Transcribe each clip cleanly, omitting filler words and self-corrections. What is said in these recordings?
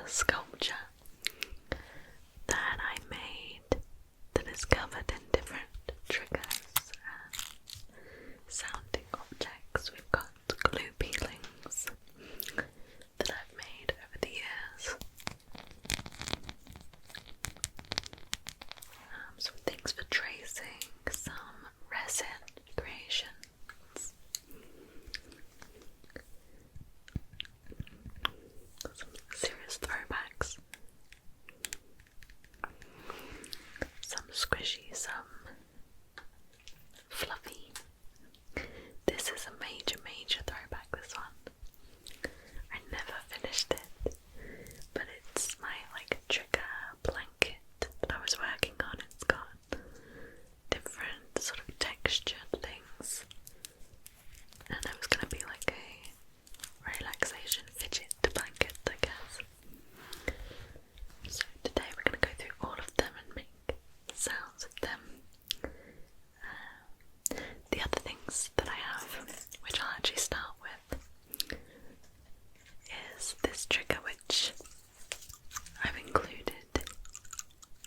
sculpture that I made that is covered in different triggers and sounding objects. We've got glue peelings that I've made over the years. Some things for tracing, some resin creations, some serious throwbacks, some squishy, some fluffy. This is a major throwback, this one. I never finished it, but it's my trigger blanket that I was working on. It's got different sort of textured things, and it was going to be like a relaxation fidget blanket, I guess. So today we're going to go through all of them and make sounds with them. The other things that I have, which I'll actually start with, is this trigger which I've included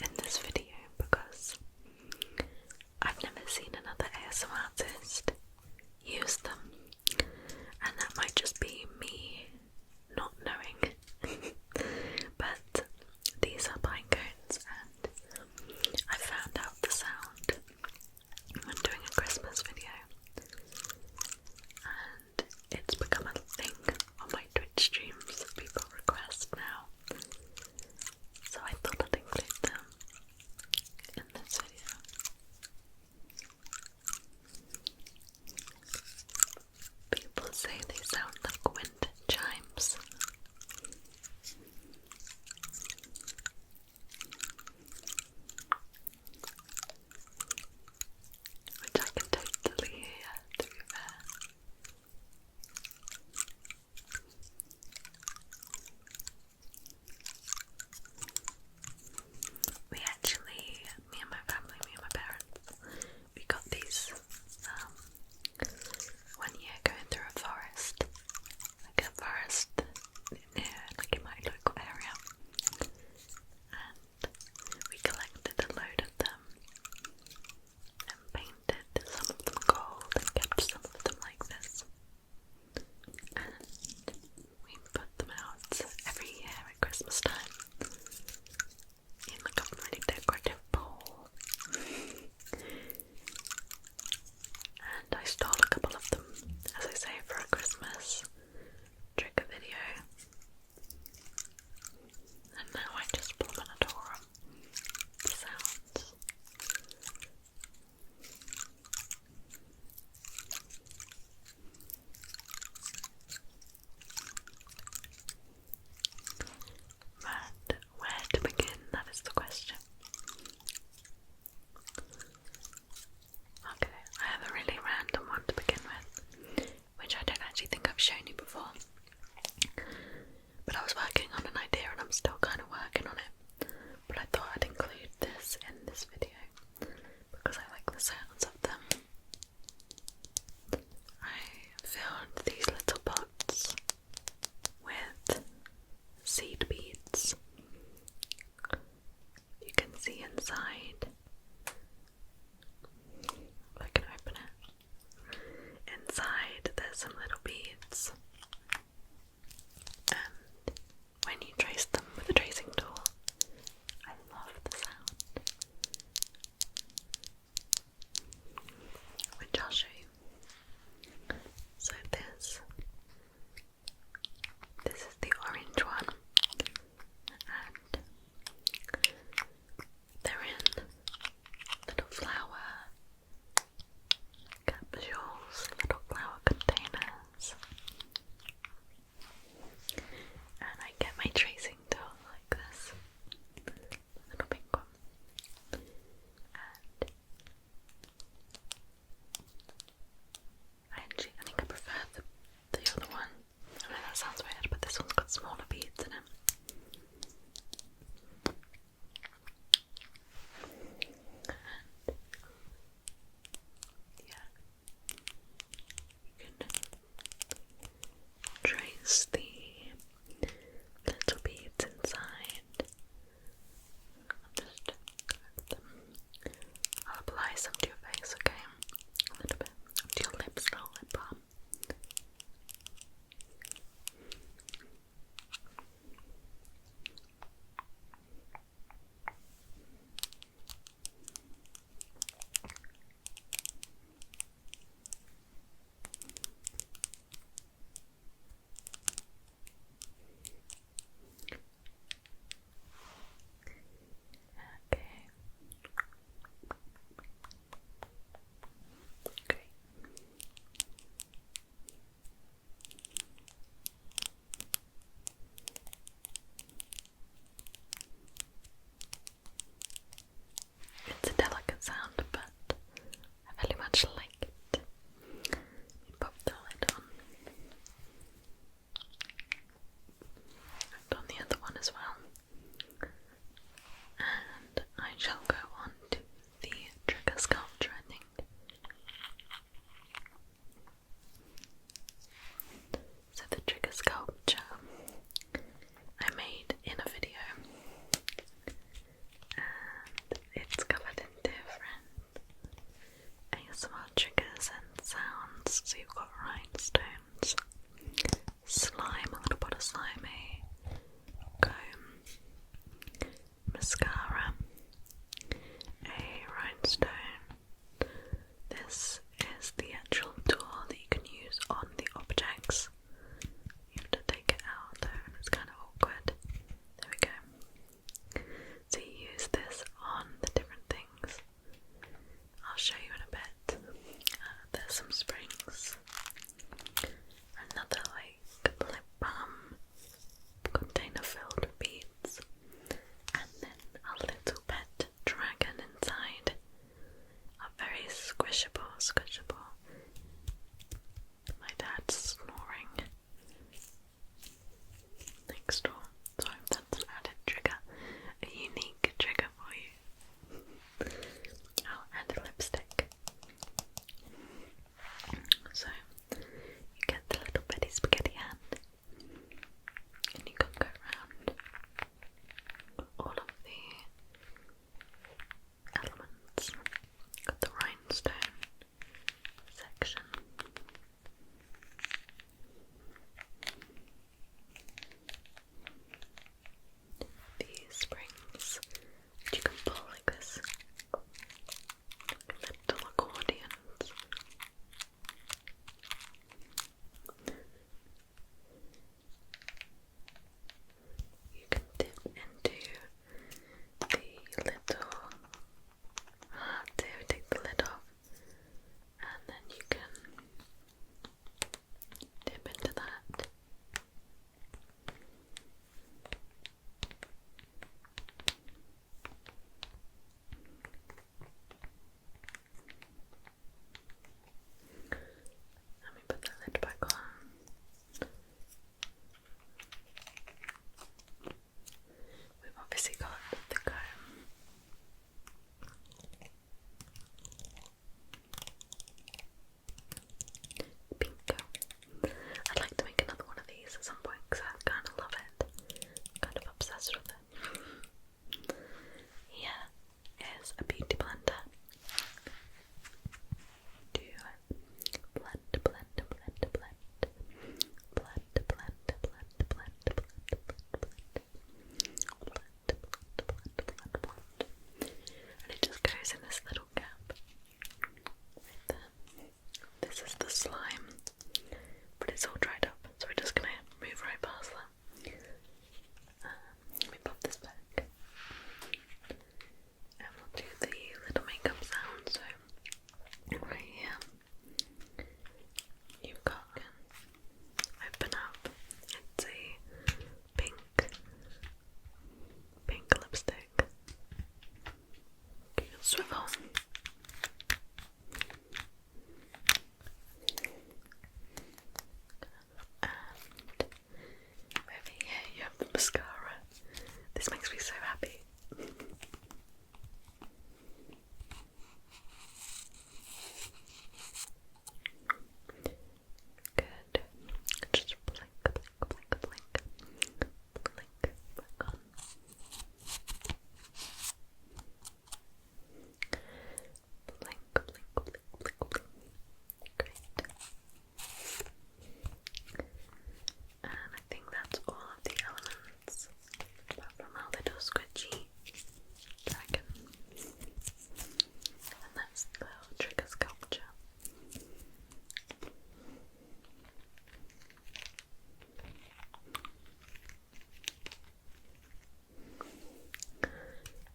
in this video because I've never seen another ASMR artist use them, and that might just be me not knowing. But these are Pinecones, and I found out the sound when doing a Christmas video, and it's become a thing on my Twitch streams that people request now. So I thought I'd include them in this video. People say they sound like wind chimes. Which I can totally hear, to be fair. Me and my family, me and my parents, we got these one year going through a forest, near in my local area, and we collected a load of them and painted some of them gold and kept some of them like this, and we put them out every year at Christmas time in a really decorative bowl. And I stole a couple of them, as I say, for a Christmas trigger video, and now I just plumb and adore them. The sounds. But where to begin? That is the question. Okay, I have a really random one to begin with, which I don't actually think I've shown you before. But I was working on an idea and I'm still kind of working on it. But I thought I'd include this in this video because I like the sounds of them. I filled these little pots with seed beads. You can see inside. I can open it. Inside there's some little beads, and when you trace them with a tracing tool, I love the sound, which I'll show you. So this is the orange one, and they're in mascara. This makes me so happy. Good. Just blink, blink, blink, blink. Blink, back on. Blink, blink, blink, blink, blink. Great. And I think that's all of the elements, apart from our little squidgy dragon. And that's the trigger sculpture.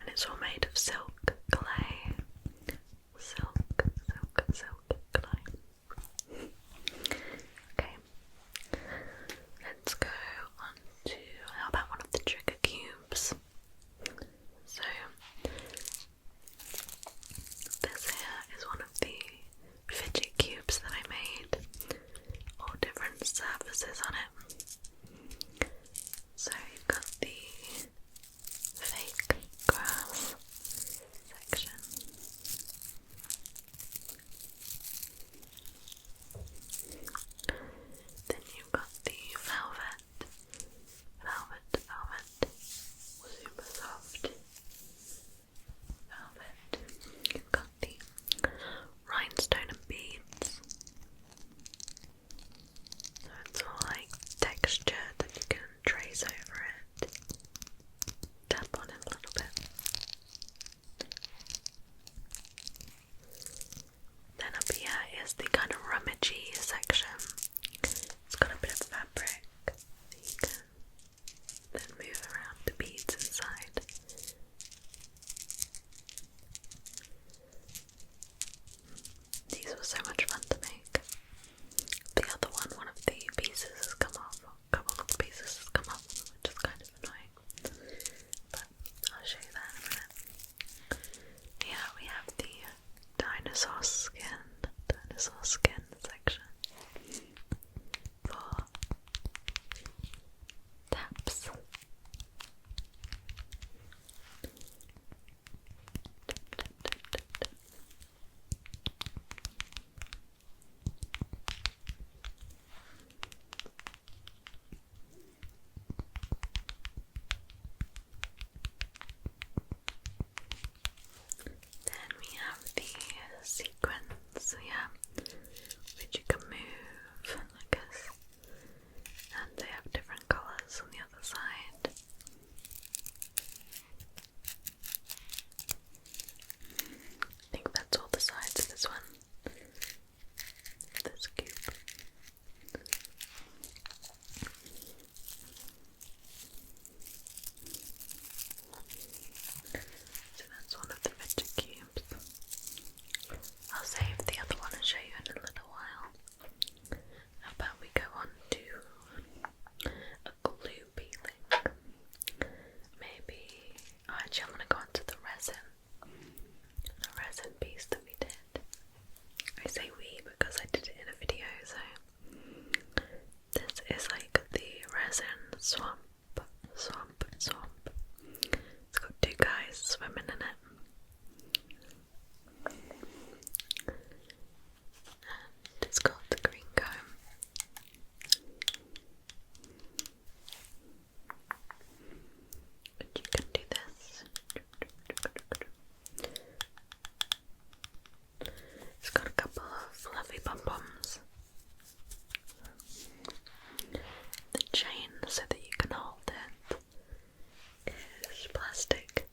And it's all made of silk clay. Silk, silk, silk clay. Okay. Let's go on to, how about one of the trigger cubes? So, this here is one of the fidget cubes that I made, all different surfaces on it. So you've got the fake grass section. Then you've got the velvet, super soft velvet. You've got the rhinestone and beads. So it's all like texture that you can trace over it. Tap on it a little bit. Then up here is the kind of rummagey section. It's got a bit of fabric that you can then move around the beads inside. These were so much fun to make. The other one of the pieces has come off, a couple of the pieces has come off, which is kind of annoying. But I'll show you that in a minute. Here we have the dinosaur skin section for taps. Then we have the sequins, which you can move like this, and they have different colours on the other side. I think that's all the sides of this one, this cube. So that's one of the fidget cubes. I'll save the other one and show you in a little while. How about we go on to a glue peeling? Maybe, actually I'm going to go on to the resin piece that we did. I say we because I did it in a video, so this is like the resin swamp. It's got two guys swimming in it. And it's got the green comb. But you can do this. It's got a couple of fluffy pom-poms. The chain, so that you can hold it, is plastic.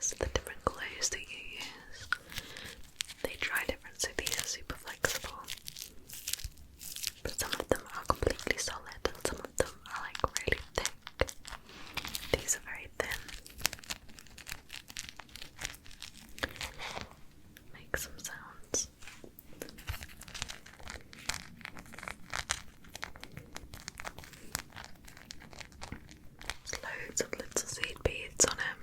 is the different glues that you use. They dry different, so these are super flexible. But some of them are completely solid and some of them are like really thick. These are very thin. Make some sounds. There's loads of little seed beads on him.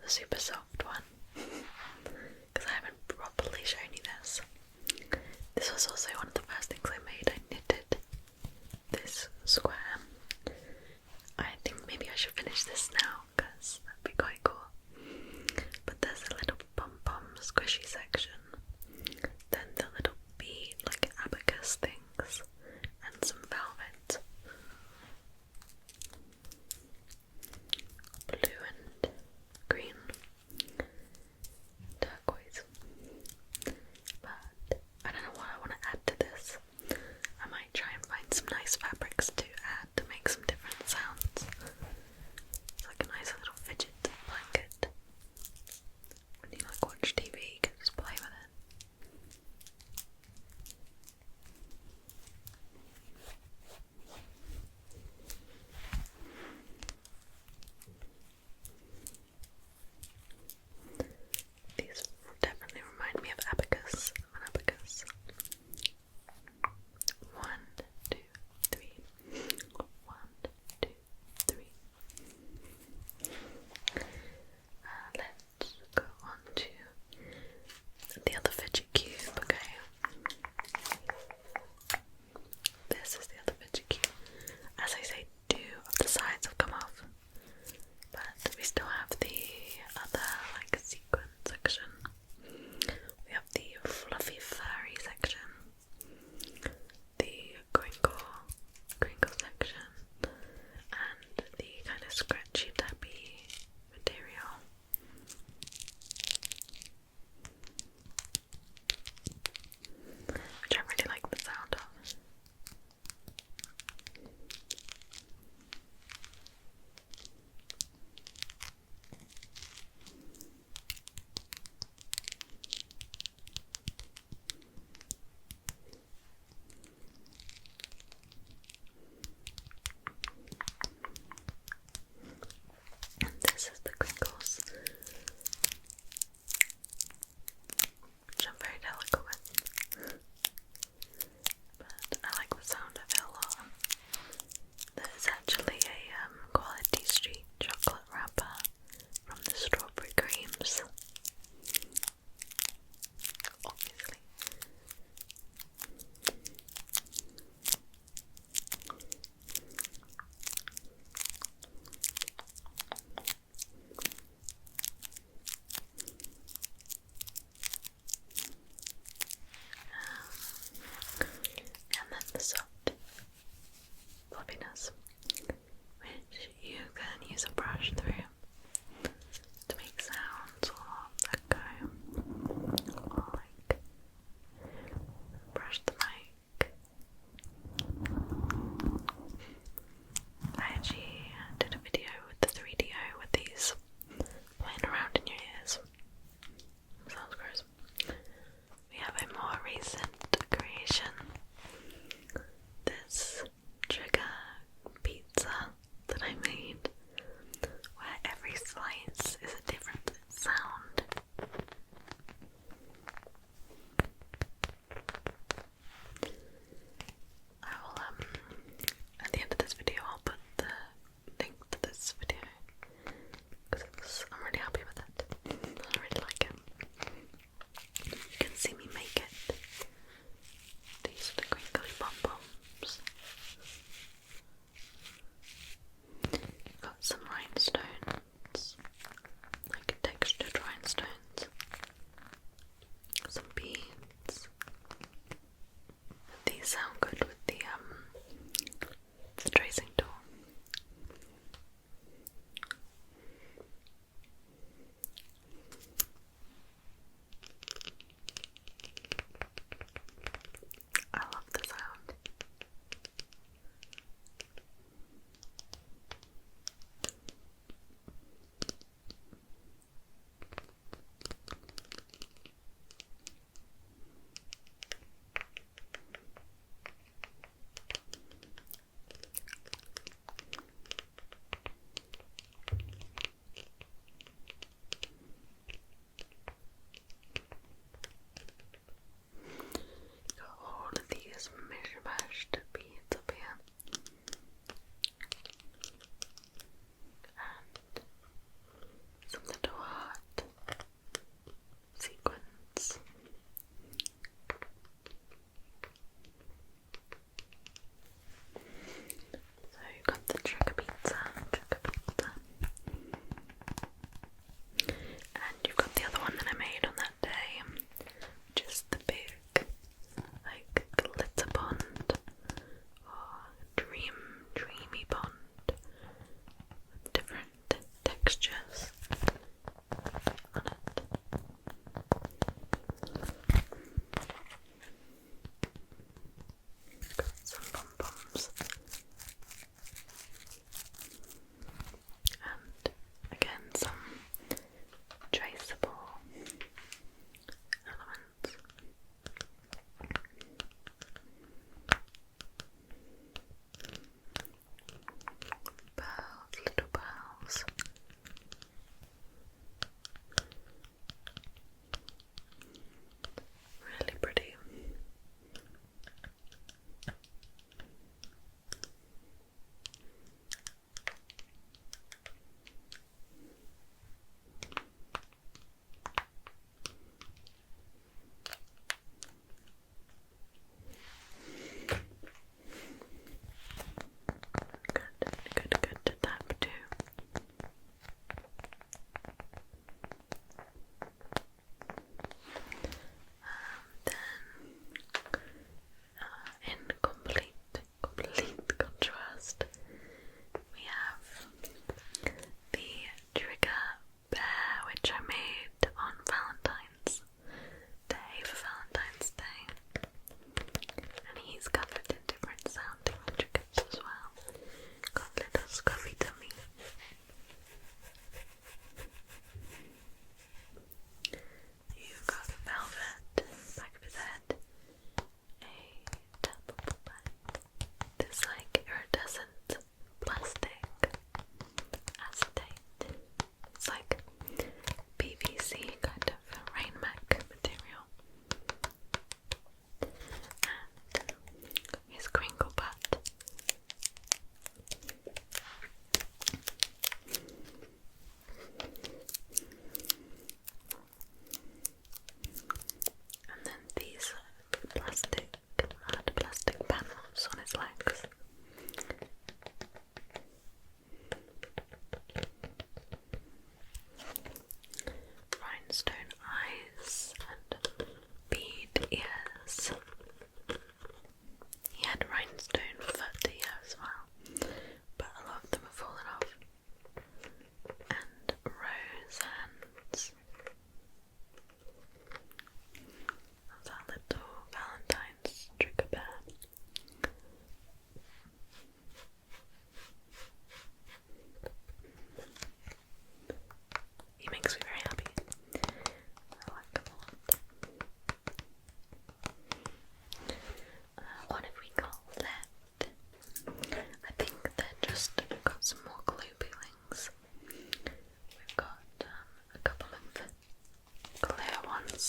the super soft one, because I haven't properly shown you this. This was also one of the first things I made. I knitted this square. I think maybe I should finish this now, because that'd be quite cool. But there's a little pom-pom squishy section, then the little bead, like abacus things, and some velvet. Blue and green.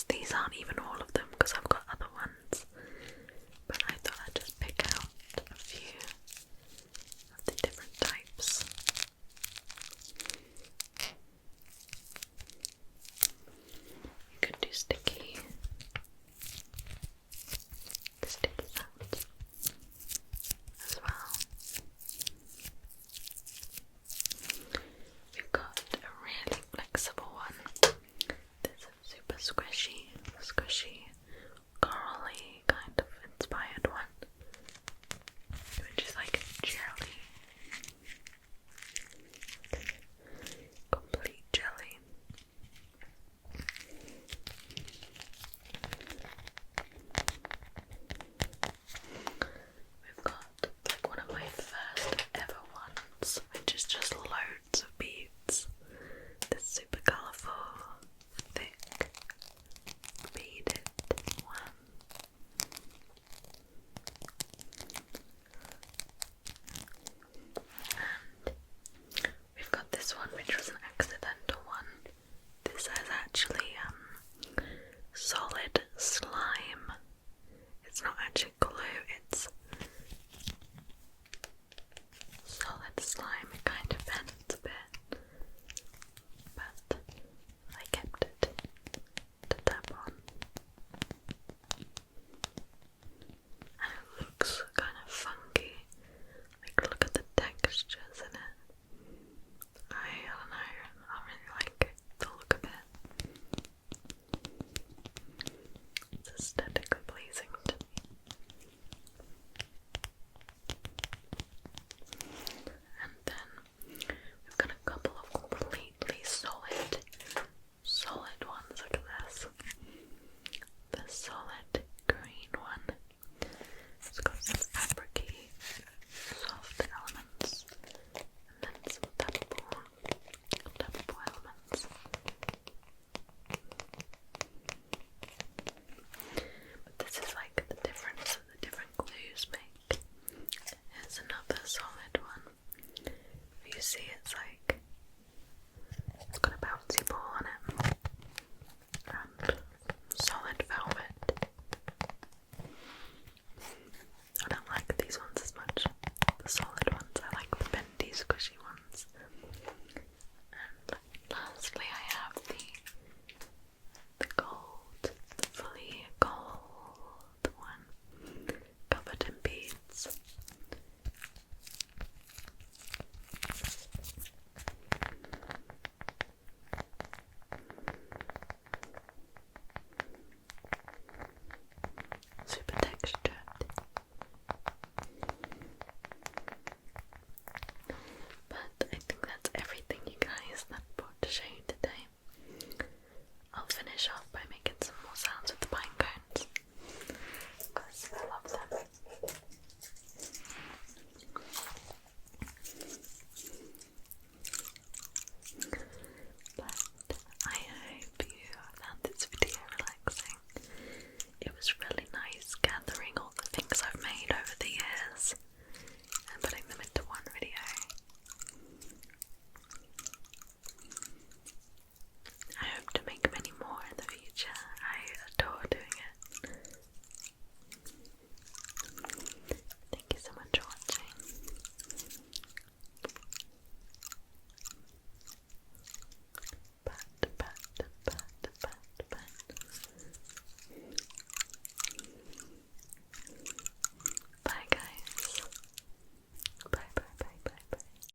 peelings. These aren't even all of them because I've got other ones, but I thought I'd just pick out a few of the different types. You could do sticky sounds as well. We've got a really flexible one. This is super squishy, corally kind of inspired one, which is like jelly. Complete jelly. We've got like one of my first ever ones, which is just loads of beads. This super colourful, thick, beaded one. And we've got this one, which was an accidental one. This is actually solid slime. It's not actually glue, it's solid slime. It kind of bends a bit, but I kept it to tap on. And it looks kind of funky. Like, look at the textures in it. I don't know, I really like the look of it. It's a steady